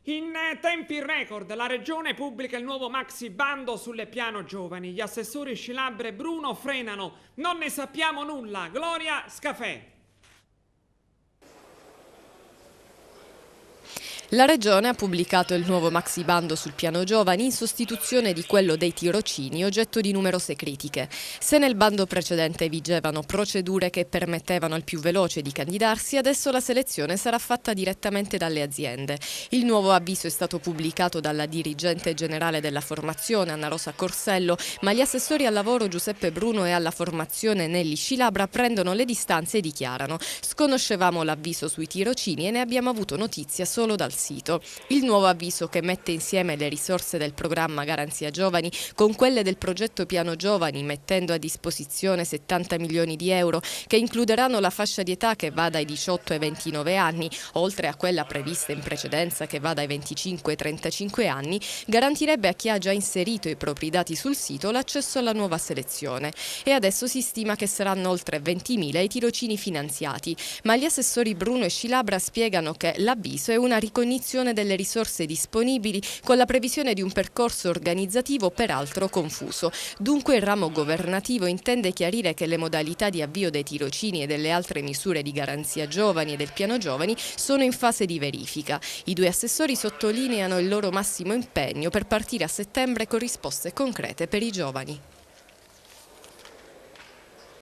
In tempi record la Regione pubblica il nuovo maxi bando sulle piano giovani. Gli assessori Scilabra e Bruno frenano. Non ne sappiamo nulla. Gloria Scafè. La Regione ha pubblicato il nuovo maxibando sul piano giovani in sostituzione di quello dei tirocini, oggetto di numerose critiche. Se nel bando precedente vigevano procedure che permettevano al più veloce di candidarsi, adesso la selezione sarà fatta direttamente dalle aziende. Il nuovo avviso è stato pubblicato dalla dirigente generale della formazione, Anna Rosa Corsello, ma gli assessori al lavoro Giuseppe Bruno e alla formazione Nelly Scilabra prendono le distanze e dichiarano: sconoscevamo l'avviso sui tirocini e ne abbiamo avuto notizia solo dal sito. Il nuovo avviso, che mette insieme le risorse del programma Garanzia Giovani con quelle del progetto Piano Giovani, mettendo a disposizione 70 milioni di euro che includeranno la fascia di età che va dai 18 ai 29 anni, oltre a quella prevista in precedenza che va dai 25 ai 35 anni, garantirebbe a chi ha già inserito i propri dati sul sito l'accesso alla nuova selezione. E adesso si stima che saranno oltre 20.000 i tirocini finanziati, ma gli assessori Bruno e Scilabra spiegano che l'avviso è una ricognizione delle risorse disponibili con la previsione di un percorso organizzativo peraltro confuso. Dunque il ramo governativo intende chiarire che le modalità di avvio dei tirocini e delle altre misure di garanzia giovani e del piano giovani sono in fase di verifica. I due assessori sottolineano il loro massimo impegno per partire a settembre con risposte concrete per i giovani.